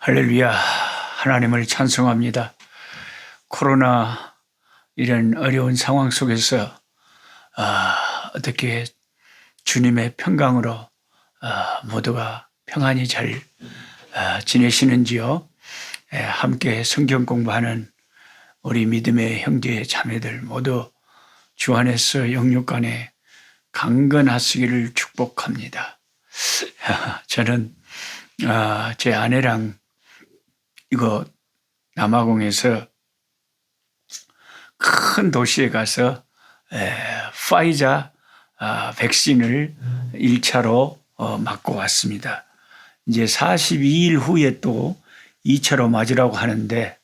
할렐루야. 하나님을 찬송합니다. 코로나 이런 어려운 상황 속에서 어떻게 주님의 평강으로 모두가 평안히 잘 지내시는지요. 함께 성경 공부하는 우리 믿음의 형제 자매들 모두 주 안에서 영육간에 강건하시기를 축복합니다. 저는 제 아내랑 이곳 남아공에서 큰 도시에 가서 파이자 백신을 1차로 맞고 왔습니다. 이제 42일 후에 또 2차로 맞으라고 하는데,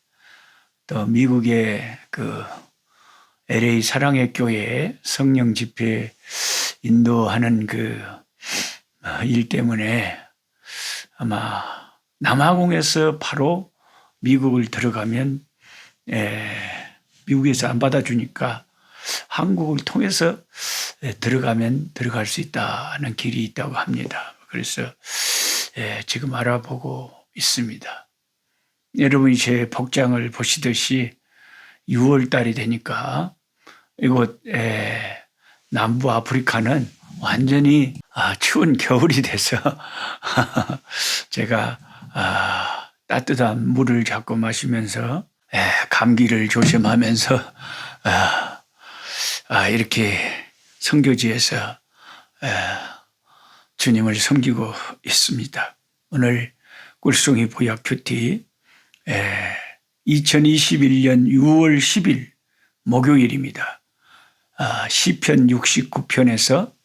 또 미국의 그 LA 사랑의 교회 성령 집회 인도하는 그 일 때문에 아마 남아공에서 바로 미국을 들어가면 미국에서 안 받아주니까 한국을 통해서 들어가면 들어갈 수 있다는 길이 있다고 합니다. 그래서 지금 알아보고 있습니다. 여러분이 제 복장을 보시듯이 6월 달이 되니까 이곳 남부 아프리카는 완전히 추운 겨울이 돼서 제가 따뜻한 물을 자꾸 마시면서 감기를 조심하면서 이렇게 선교지에서 주님을 섬기고 있습니다. 오늘 꿀송이 보약 큐티 2021년 6월 10일 목요일입니다. 시편 69편에서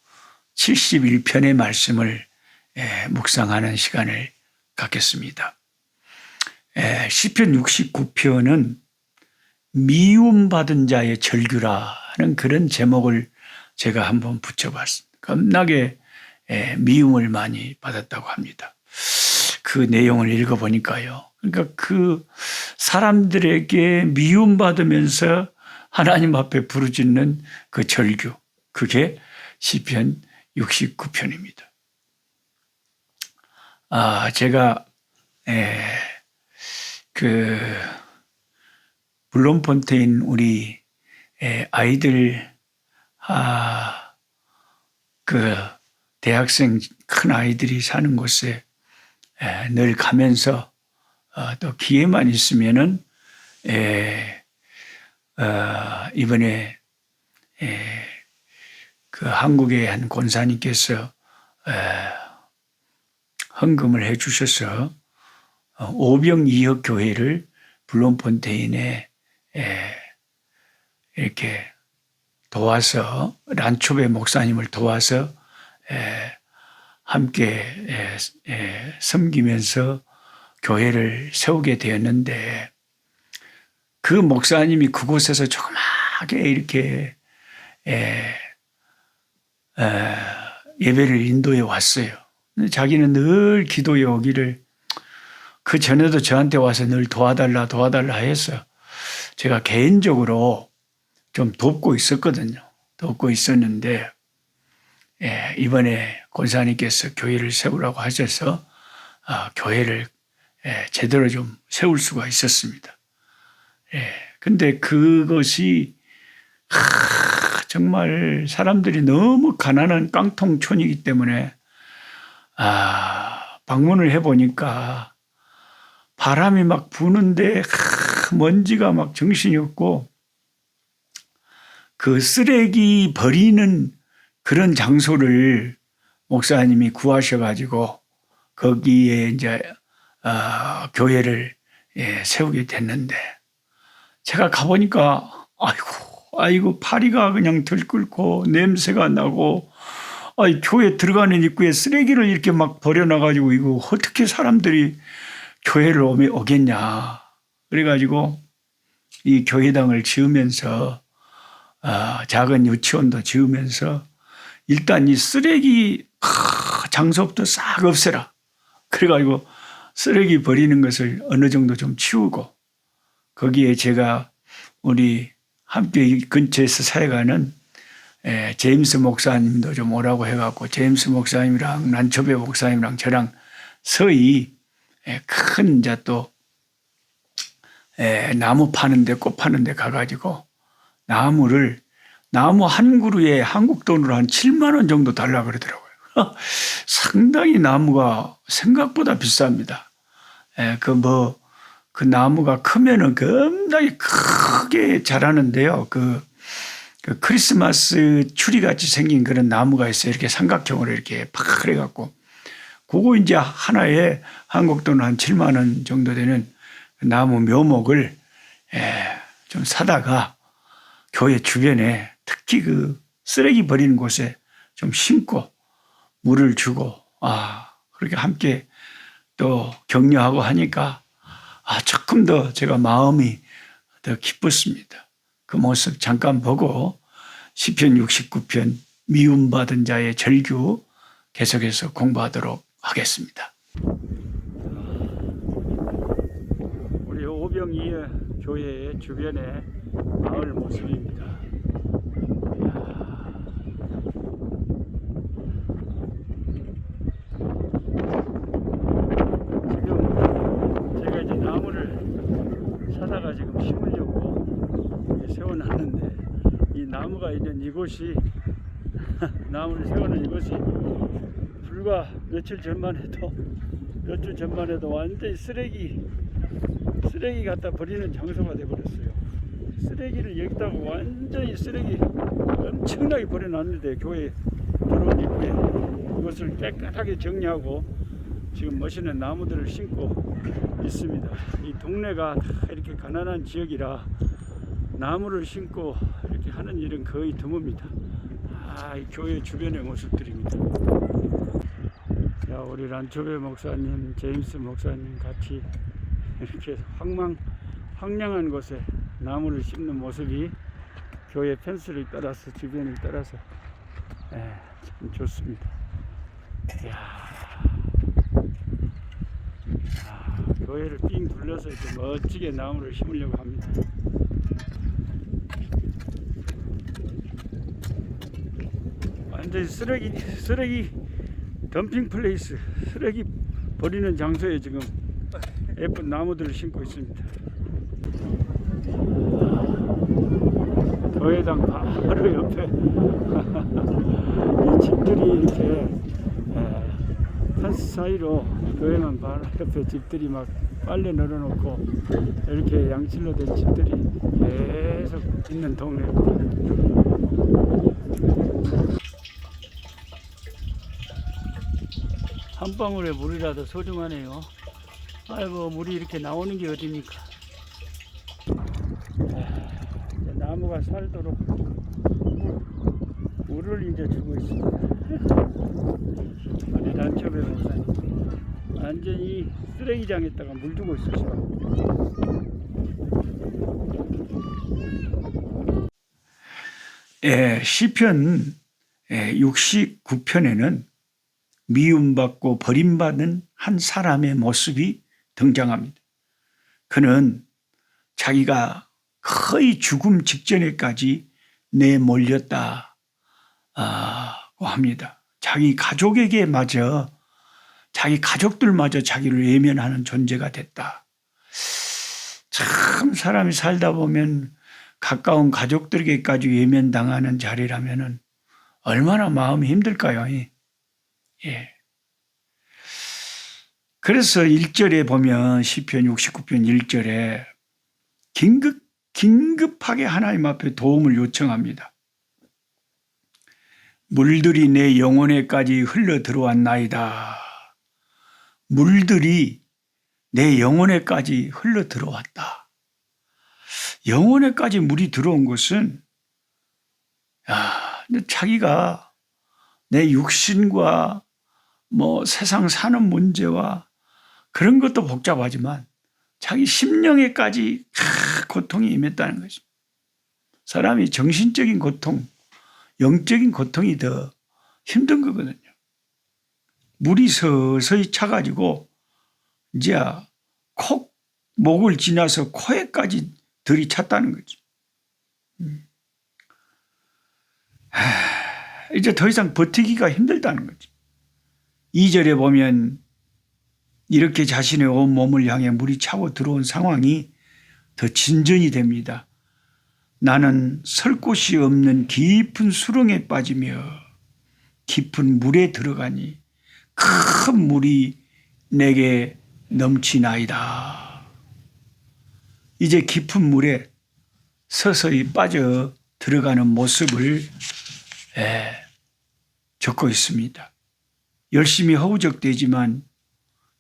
71편의 말씀을 묵상하는 시간을 갖겠습니다. 시편 69편은 미움받은 자의 절규라는 그런 제목을 제가 한번 붙여봤습니다. 겁나게 미움을 많이 받았다고 합니다. 그 내용을 읽어보니까요. 그러니까 그 사람들에게 미움받으면서 하나님 앞에 부르짖는 그 절규, 그게 시편 69편입니다. 제가 그 블롬폰테인 우리 아이들 그 대학생 큰 아이들이 사는 곳에 늘 가면서 또 기회만 있으면은 이번에 그 한국의 한 권사님께서 헌금을 해 주셔서 오병이어 교회를 블롬폰테인에 이렇게 도와서 란초베 목사님을 도와서 함께 섬기면서 교회를 세우게 되었는데, 그 목사님이 그곳에서 조그맣게 이렇게 예배를 인도해 왔어요. 자기는 늘 기도해 오기를, 그 전에도 저한테 와서 늘 도와달라 해서 제가 개인적으로 좀 돕고 있었거든요. 돕고 있었는데 이번에 권사님께서 교회를 세우라고 하셔서 교회를 제대로 좀 세울 수가 있었습니다. 근데 그것이 정말 사람들이 너무 가난한 깡통촌이기 때문에 방문을 해보니까 바람이 막 부는데 먼지가 막 정신이 없고, 그 쓰레기 버리는 그런 장소를 목사님이 구하셔가지고 거기에 이제 교회를 세우게 됐는데, 제가 가보니까 아이고 파리가 그냥 들끓고 냄새가 나고, 교회 들어가는 입구에 쓰레기를 이렇게 막 버려놔가지고 이거 어떻게 사람들이 교회를 오겠냐. 그래가지고 이 교회당을 지으면서 작은 유치원도 지으면서 일단 이 쓰레기 장소부터 싹 없애라. 그래가지고 쓰레기 버리는 것을 어느 정도 좀 치우고, 거기에 제가 우리 함께 근처에서 살아가는 제임스 목사님도 좀 오라고 해갖고 제임스 목사님이랑 난초배 목사님이랑 저랑 서희 큰 이제 또 나무 파는데 꽃 파는데 가가지고 나무 한 그루에 한국 돈으로 한 7만 원 정도 달라 그러더라고요. 상당히 나무가 생각보다 비쌉니다. 그 나무가 크면은 겁나게 크게 자라는데요. 그 크리스마스 추리 같이 생긴 그런 나무가 있어요. 이렇게 삼각형으로 이렇게 파래갖고. 그거 이제 하나에 한국 돈 한 7만 원 정도 되는 나무 묘목을 좀 사다가 교회 주변에 특히 그 쓰레기 버리는 곳에 좀 심고 물을 주고 그렇게 함께 또 격려하고 하니까 조금 더 제가 마음이 더 기뻤습니다. 그 모습 잠깐 보고 시편 69편 미움받은 자의 절규 계속해서 공부하도록 하겠습니다. 우리 오병이의 교회 주변의 마을 모습입니다. 지금 제가 이제 나무를 사다가 지금 심으려고 세워놨는데 이 나무가 있는 이곳이 나무를 세워놓은 이곳이 불과 몇 주 전만 해도 완전히 쓰레기 갖다 버리는 장소가 되어버렸어요. 쓰레기를 여기다가 완전히 쓰레기 엄청나게 버려놨는데 교회 들어온 입구에 이것을 깨끗하게 정리하고 지금 멋있는 나무들을 심고 있습니다. 이 동네가 다 이렇게 가난한 지역이라 나무를 심고 이렇게 하는 일은 거의 드뭅니다. 이 교회 주변의 모습들입니다. 자, 우리 란초베 목사님, 제임스 목사님 같이 이렇게 황량한 곳에 나무를 심는 모습이 교회 펜스를 따라서 주변을 따라서 참 좋습니다. 교회를 삥 둘러서 이렇게 멋지게 나무를 심으려고 합니다. 완전히 쓰레기 덤핑 플레이스, 쓰레기 버리는 장소에 지금 예쁜 나무들을 심고 있습니다. 교회당 바로 옆에 이 집들이 이렇게 펜스 사이로 교회만 바로 옆에 집들이 막 빨래 널어놓고 이렇게 양실로 된 집들이 계속 있는 동네입니다. 한 방울의 물이라도 소중하네요. 아이고, 물이 이렇게 나오는 게 어딥니까? 나무가 살도록 물을 이제 주고 있습니다. 우리 란초베 목사님 완전히 쓰레기장에다가 물 주고 있으시고. 시편 69편에는 미움받고 버림받는 한 사람의 모습이 등장합니다. 그는 자기가 거의 죽음 직전에까지 내몰렸다고 합니다. 자기 가족에게마저, 자기 가족들마저 자기를 외면하는 존재가 됐다. 참 사람이 살다 보면 가까운 가족들에게까지 외면당하는 자리라면 얼마나 마음이 힘들까요? 그래서 1절에 보면 시편 69편 1절에 긴급하게 하나님 앞에 도움을 요청합니다. 물들이 내 영혼에까지 흘러 들어왔나이다. 물들이 내 영혼에까지 흘러 들어왔다. 영혼에까지 물이 들어온 것은 자기가 내 육신과 세상 사는 문제와 그런 것도 복잡하지만 자기 심령에까지 고통이 임했다는 것입니다. 사람이 정신적인 고통, 영적인 고통이 더 힘든 거거든요. 물이 서서히 차가지고 이제 목을 지나서 코에까지 들이찼다는 거죠. 이제 더 이상 버티기가 힘들다는 거죠. 2절에 보면 이렇게 자신의 온 몸을 향해 물이 차고 들어온 상황이 더 진전이 됩니다. 나는 설 곳이 없는 깊은 수렁에 빠지며 깊은 물에 들어가니 큰 물이 내게 넘치나이다. 이제 깊은 물에 서서히 빠져 들어가는 모습을 적고 있습니다. 열심히 허우적대지만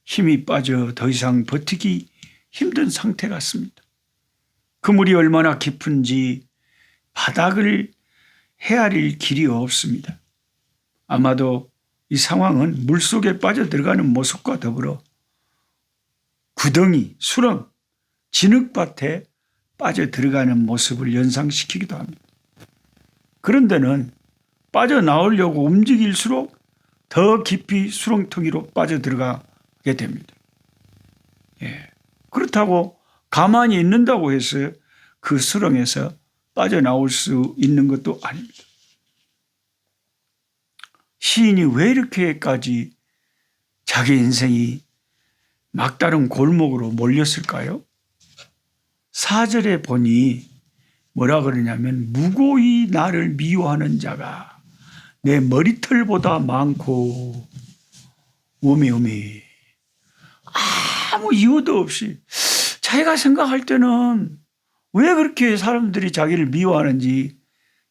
힘이 빠져 더 이상 버티기 힘든 상태 같습니다. 그 물이 얼마나 깊은지 바닥을 헤아릴 길이 없습니다. 아마도 이 상황은 물속에 빠져 들어가는 모습과 더불어 구덩이, 수렁, 진흙밭에 빠져 들어가는 모습을 연상시키기도 합니다. 그런 데는 빠져나오려고 움직일수록 더 깊이 수렁텅이로 빠져들어가게 됩니다. 그렇다고 가만히 있는다고 해서 그 수렁에서 빠져나올 수 있는 것도 아닙니다. 시인이 왜 이렇게까지 자기 인생이 막다른 골목으로 몰렸을까요? 4절에 보니 뭐라 그러냐면 무고히 나를 미워하는 자가 내 머리털보다 많고 우미우미 아무 이유도 없이 자기가 생각할 때는 왜 그렇게 사람들이 자기를 미워하는지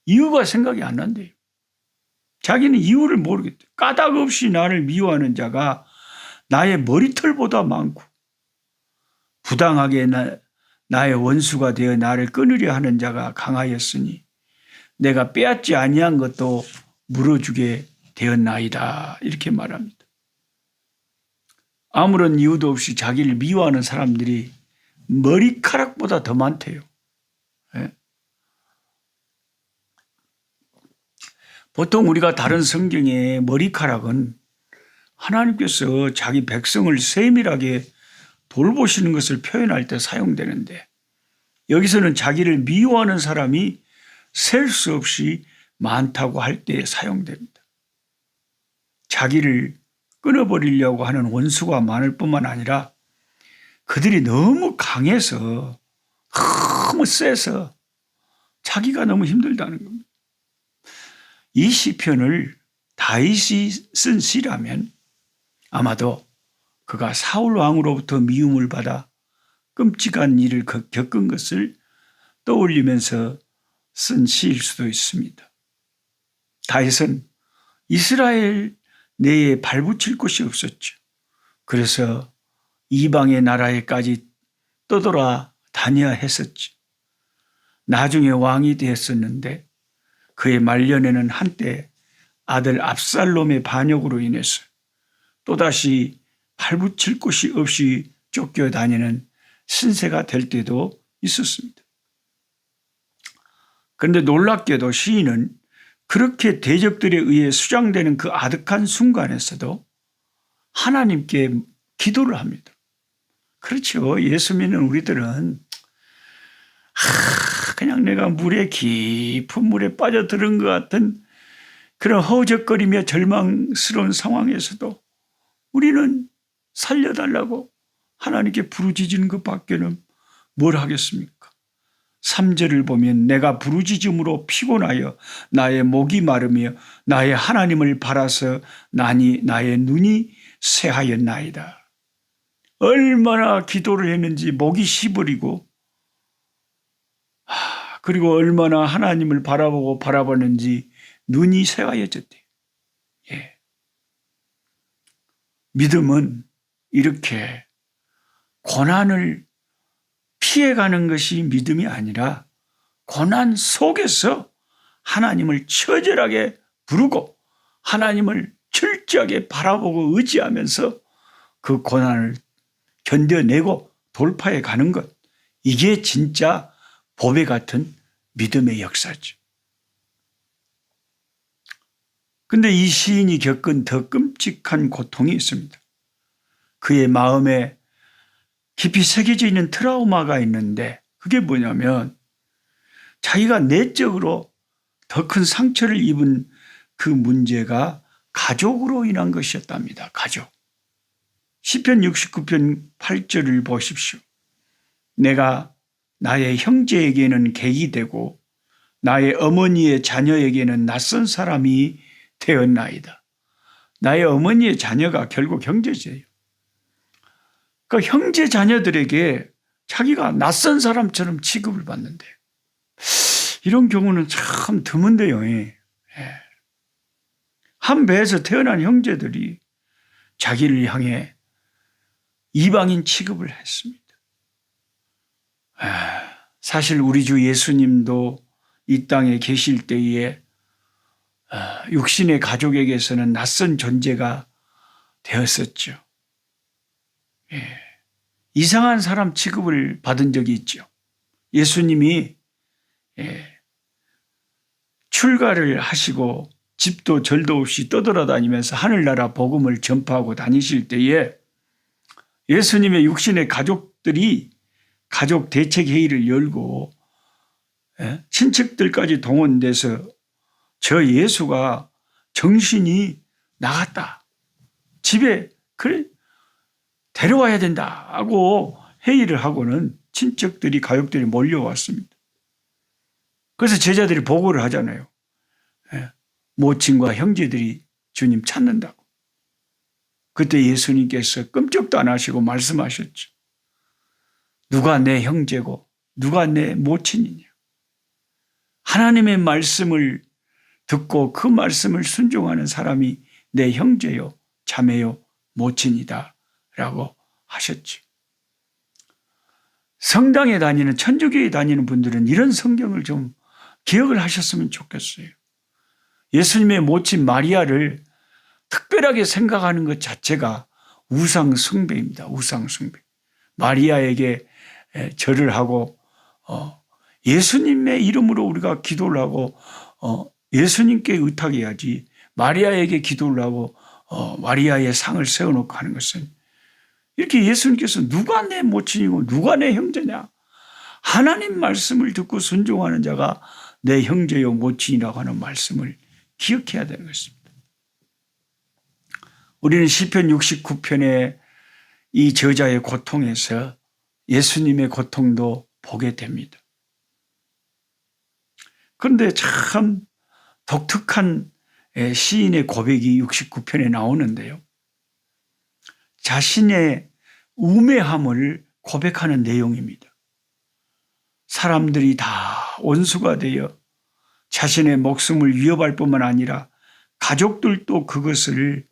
이유가 생각이 안 난대요. 자기는 이유를 모르겠대. 까닭 없이 나를 미워하는 자가 나의 머리털보다 많고 부당하게 나의 원수가 되어 나를 끊으려 하는 자가 강하였으니 내가 빼앗지 아니한 것도 물어주게 되었나이다. 이렇게 말합니다. 아무런 이유도 없이 자기를 미워하는 사람들이 머리카락보다 더 많대요. 보통 우리가 다른 성경의 머리카락은 하나님께서 자기 백성을 세밀하게 돌보시는 것을 표현할 때 사용되는데 여기서는 자기를 미워하는 사람이 셀 수 없이 많다고 할 때 사용됩니다. 자기를 끊어버리려고 하는 원수가 많을 뿐만 아니라 그들이 너무 강해서 너무 세서 자기가 너무 힘들다는 겁니다. 이 시편을 다윗이 쓴 시라면 아마도 그가 사울 왕으로부터 미움을 받아 끔찍한 일을 겪은 것을 떠올리면서 쓴 시일 수도 있습니다. 다윗은 이스라엘 내에 발붙일 곳이 없었죠. 그래서 이방의 나라에까지 떠돌아 다녀야 했었죠. 나중에 왕이 되었었는데 그의 말년에는 한때 아들 압살롬의 반역으로 인해서 또다시 발붙일 곳이 없이 쫓겨다니는 신세가 될 때도 있었습니다. 그런데 놀랍게도 시인은 그렇게 대적들에 의해 수장되는 그 아득한 순간에서도 하나님께 기도를 합니다. 그렇죠. 예수 믿는 우리들은 그냥 내가 깊은 물에 빠져들은 것 같은 그런 허우적거리며 절망스러운 상황에서도 우리는 살려달라고 하나님께 부르짖는 것밖에는 뭘 하겠습니까? 3절을 보면 내가 부르짖음으로 피곤하여 나의 목이 마르며 나의 하나님을 바라서 나의 눈이 쇠하였나이다. 얼마나 기도를 했는지 목이 시부리고 그리고 얼마나 하나님을 바라보는지 눈이 쇠하여졌대요. 믿음은 이렇게 고난을 피해가는 것이 믿음이 아니라 고난 속에서 하나님을 처절하게 부르고 하나님을 철저하게 바라보고 의지하면서 그 고난을 견뎌내고 돌파해 가는 것, 이게 진짜 보배 같은 믿음의 역사죠. 그런데 이 시인이 겪은 더 끔찍한 고통이 있습니다. 그의 마음에 깊이 새겨져 있는 트라우마가 있는데 그게 뭐냐면 자기가 내적으로 더 큰 상처를 입은 그 문제가 가족으로 인한 것이었답니다. 가족. 시편 69편 8절을 보십시오. 내가 나의 형제에게는 객이 되고 나의 어머니의 자녀에게는 낯선 사람이 되었나이다. 나의 어머니의 자녀가 결국 형제제요. 그 형제 자녀들에게 자기가 낯선 사람처럼 취급을 받는데, 이런 경우는 참 드문데요. 한 배에서 태어난 형제들이 자기를 향해 이방인 취급을 했습니다. 사실 우리 주 예수님도 이 땅에 계실 때에 육신의 가족에게서는 낯선 존재가 되었었죠. 이상한 사람 취급을 받은 적이 있죠. 예수님이 출가를 하시고 집도 절도 없이 떠돌아다니면서 하늘나라 복음을 전파하고 다니실 때에 예수님의 육신의 가족들이 가족 대책 회의를 열고 친척들까지 동원돼서 저 예수가 정신이 나갔다, 집에 그래 데려와야 된다 하고 회의를 하고는 친척들이 가족들이 몰려왔습니다. 그래서 제자들이 보고를 하잖아요. 모친과 형제들이 주님 찾는다고. 그때 예수님께서 끔찍도 안 하시고 말씀하셨죠. 누가 내 형제고 누가 내 모친이냐. 하나님의 말씀을 듣고 그 말씀을 순종하는 사람이 내 형제요 자매요 모친이다 라고 하셨죠. 성당에 다니는, 천주교에 다니는 분들은 이런 성경을 좀 기억을 하셨으면 좋겠어요. 예수님의 모친 마리아를 특별하게 생각하는 것 자체가 우상 숭배입니다. 우상 숭배. 마리아에게 절을 하고 예수님의 이름으로 우리가 기도를 하고 예수님께 의탁해야지, 마리아에게 기도를 하고 마리아의 상을 세워놓고 하는 것은, 이렇게 예수님께서 누가 내 모친이고 누가 내 형제냐, 하나님 말씀을 듣고 순종하는 자가 내 형제요 모친이라고 하는 말씀을 기억해야 되는 것입니다. 우리는 시편 69편의 이 저자의 고통에서 예수님의 고통도 보게 됩니다. 그런데 참 독특한 시인의 고백이 69편에 나오는데요. 자신의 우매함을 고백하는 내용입니다. 사람들이 다 원수가 되어 자신의 목숨을 위협할 뿐만 아니라 가족들도 그것을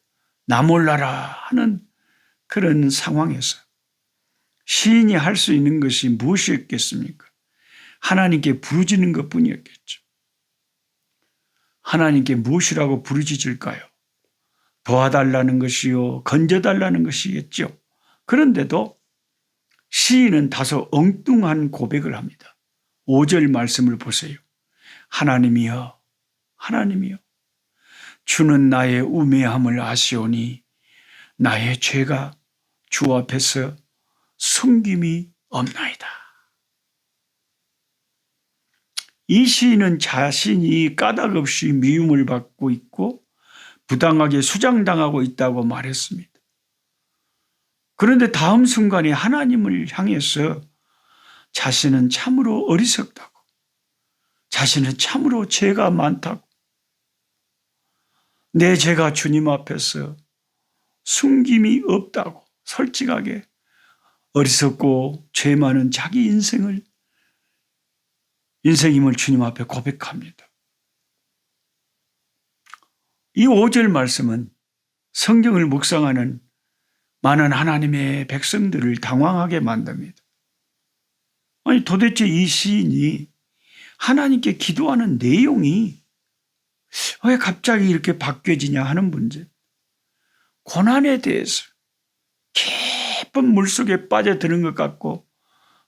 나 몰라라 하는 그런 상황에서 시인이 할 수 있는 것이 무엇이었겠습니까? 하나님께 부르짖는 것뿐이었겠죠. 하나님께 무엇이라고 부르짖을까요? 도와달라는 것이요, 건져달라는 것이겠죠. 그런데도 시인은 다소 엉뚱한 고백을 합니다. 5절 말씀을 보세요. 하나님이여, 하나님이여, 주는 나의 우매함을 아시오니 나의 죄가 주 앞에서 숨김이 없나이다. 이 시인은 자신이 까닭없이 미움을 받고 있고 부당하게 수장당하고 있다고 말했습니다. 그런데 다음 순간에 하나님을 향해서 자신은 참으로 어리석다고, 자신은 참으로 죄가 많다고, 내 죄가 주님 앞에서 숨김이 없다고 솔직하게 어리석고 죄 많은 자기 인생임을 주님 앞에 고백합니다. 이 5절 말씀은 성경을 묵상하는 많은 하나님의 백성들을 당황하게 만듭니다. 아니 도대체 이 시인이 하나님께 기도하는 내용이 왜 갑자기 이렇게 바뀌어지냐 하는 문제. 고난에 대해서 깊은 물속에 빠져드는 것 같고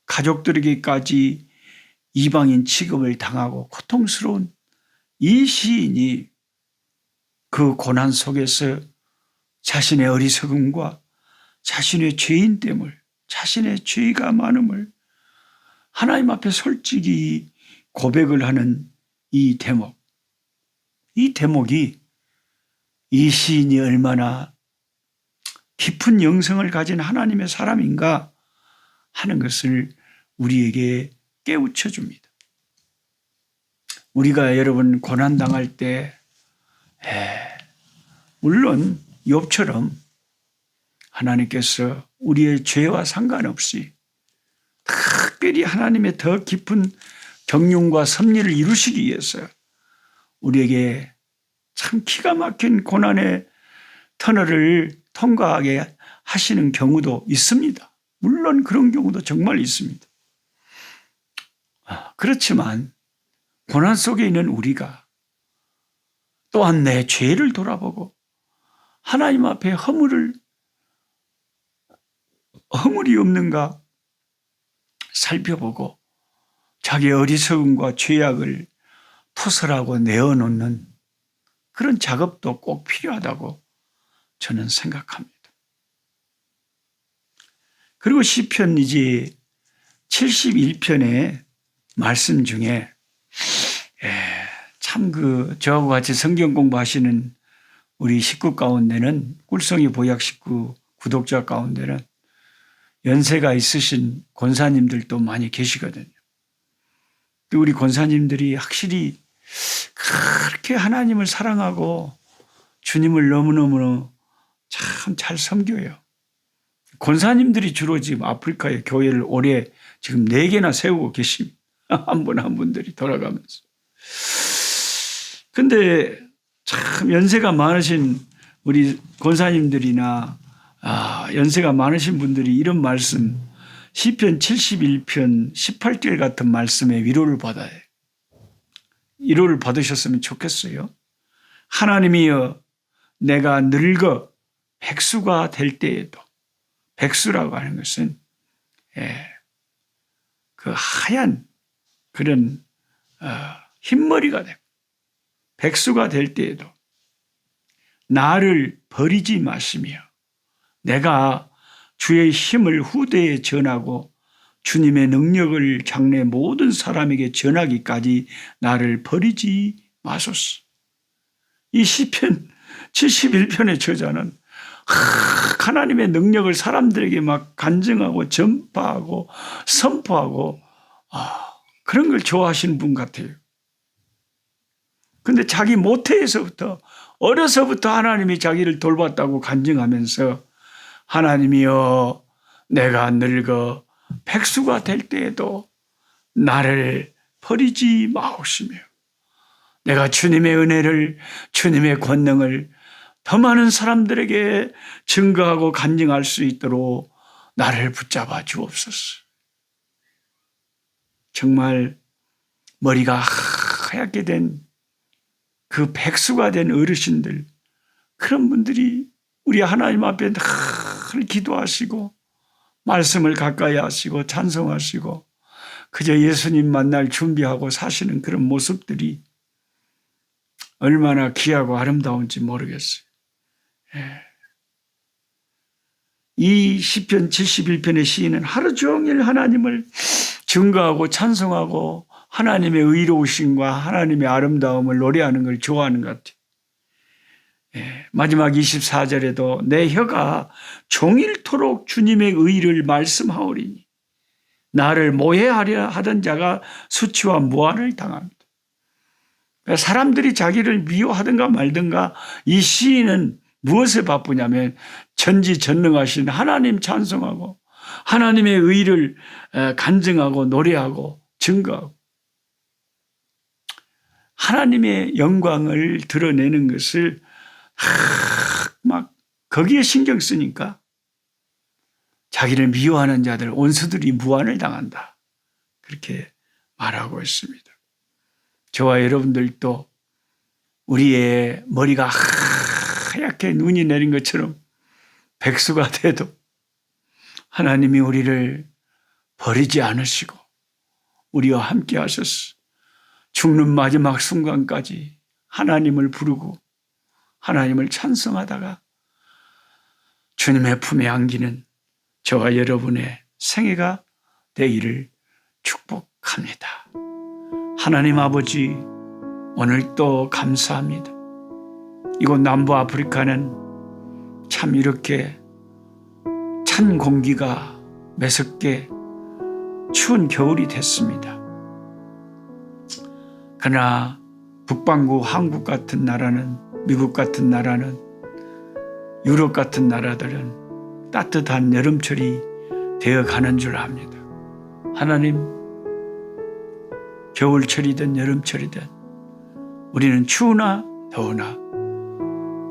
가족들에게까지 이방인 취급을 당하고 고통스러운 이 시인이 그 고난 속에서 자신의 어리석음과 자신의 죄인됨을, 자신의 죄가 많음을 하나님 앞에 솔직히 고백을 하는 이 대목. 이 대목이 이 시인이 얼마나 깊은 영성을 가진 하나님의 사람인가 하는 것을 우리에게 깨우쳐 줍니다. 우리가 여러분 고난당할 때 물론 욥처럼 하나님께서 우리의 죄와 상관없이 특별히 하나님의 더 깊은 경륜과 섭리를 이루시기 위해서 우리에게 참 기가 막힌 고난의 터널을 통과하게 하시는 경우도 있습니다. 물론 그런 경우도 정말 있습니다. 그렇지만 고난 속에 있는 우리가 또한 내 죄를 돌아보고 하나님 앞에 허물이 없는가 살펴보고 자기의 어리석음과 죄악을 토설하고 내어놓는 그런 작업도 꼭 필요하다고 저는 생각합니다. 그리고 시편 이제 71편의 말씀 중에 참 저하고 같이 성경 공부하시는 우리 식구 가운데는 꿀송이 보약 식구 구독자 가운데는 연세가 있으신 권사님들도 많이 계시거든요. 또 우리 권사님들이 확실히 그렇게 하나님을 사랑하고 주님을 너무너무 참 잘 섬겨요. 권사님들이 주로 지금 아프리카의 교회를 올해 지금 4개나 세우고 계십니다. 한 분 한 분들이 돌아가면서. 근데 참 연세가 많으신 우리 권사님들이나 연세가 많으신 분들이 이런 말씀 시편 71편 18절 같은 말씀에 위로를 받아요. 위로를 받으셨으면 좋겠어요. 하나님이여 내가 늙어 백수가 될 때에도, 백수라고 하는 것은 그 하얀 그런 흰머리가 되고 백수가 될 때에도 나를 버리지 마시며 내가 주의 힘을 후대에 전하고 주님의 능력을 장래 모든 사람에게 전하기까지 나를 버리지 마소서. 이 시편 71편의 저자는 하나님의 능력을 사람들에게 막 간증하고 전파하고 선포하고 그런 걸 좋아하시는 분 같아요. 근데 자기 모태에서부터 어려서부터 하나님이 자기를 돌봤다고 간증하면서 하나님이여 내가 늙어 백수가 될 때에도 나를 버리지 마옵시며 내가 주님의 은혜를 주님의 권능을 더 많은 사람들에게 증거하고 간증할 수 있도록 나를 붙잡아 주옵소서. 정말 머리가 하얗게 된 그 백수가 된 어르신들, 그런 분들이 우리 하나님 앞에 늘 기도하시고 말씀을 가까이 하시고 찬송하시고 그저 예수님 만날 준비하고 사시는 그런 모습들이 얼마나 귀하고 아름다운지 모르겠어요. 이 시편 71편의 시인은 하루 종일 하나님을 증거하고 찬송하고 하나님의 의로우심과 하나님의 아름다움을 노래하는 걸 좋아하는 것 같아요. 마지막 24절에도 내 혀가 종일토록 주님의 의를 말씀하오리니 나를 모해하려 하던 자가 수치와 무한을 당합니다. 사람들이 자기를 미워하든가 말든가 이 시인은 무엇에 바쁘냐면 전지전능하신 하나님 찬송하고 하나님의 의를 간증하고 노래하고 증거하고 하나님의 영광을 드러내는 것을 막 거기에 신경 쓰니까 자기를 미워하는 자들 원수들이 무한을 당한다. 그렇게 말하고 있습니다. 저와 여러분들도 우리의 머리가 하얗게 눈이 내린 것처럼 백수가 돼도 하나님이 우리를 버리지 않으시고 우리와 함께 하셔서 죽는 마지막 순간까지 하나님을 부르고 하나님을 찬송하다가 주님의 품에 안기는 저와 여러분의 생애가 되기를 축복합니다. 하나님 아버지, 오늘도 감사합니다. 이곳 남부 아프리카는 참 이렇게 찬 공기가 매섭게 추운 겨울이 됐습니다. 그러나 북반구 한국 같은 나라는, 미국 같은 나라는, 유럽 같은 나라들은 따뜻한 여름철이 되어 가는 줄 압니다. 하나님, 겨울철이든 여름철이든 우리는 추우나 더우나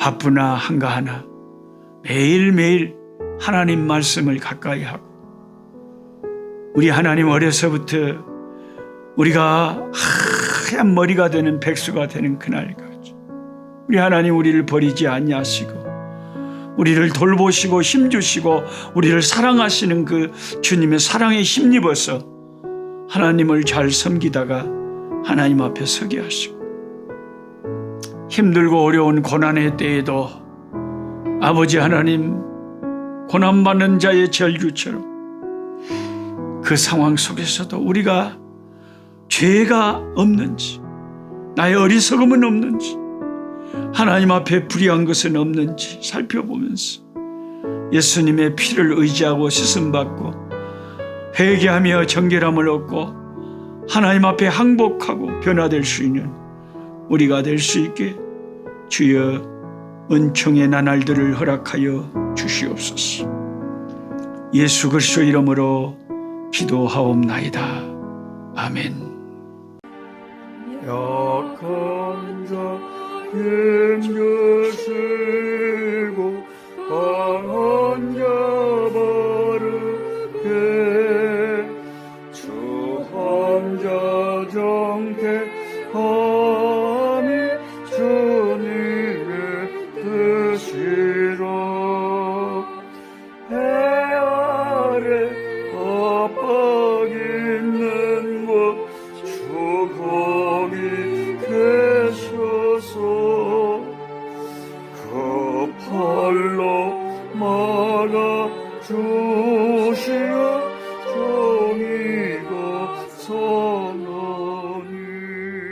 바쁘나 한가하나 매일매일 하나님 말씀을 가까이 하고, 우리 하나님 어려서부터 우리가 하얀 머리가 되는 백수가 되는 그날까지 우리 하나님 우리를 버리지 아니하시고 우리를 돌보시고 힘주시고 우리를 사랑하시는 그 주님의 사랑에 힘입어서 하나님을 잘 섬기다가 하나님 앞에 서게 하시고, 힘들고 어려운 고난의 때에도 아버지 하나님, 고난받는 자의 절규처럼 그 상황 속에서도 우리가 죄가 없는지, 나의 어리석음은 없는지, 하나님 앞에 불의한 것은 없는지 살펴보면서 예수님의 피를 의지하고 씻음받고 회개하며 정결함을 얻고 하나님 앞에 항복하고 변화될 수 있는 우리가 될 수 있게 주여 은총의 나날들을 허락하여 주시옵소서. 예수 그리스도 이름으로 기도하옵나이다. 아멘. 약한 자 힘주시고 강한 자 바르게 주 함자 정태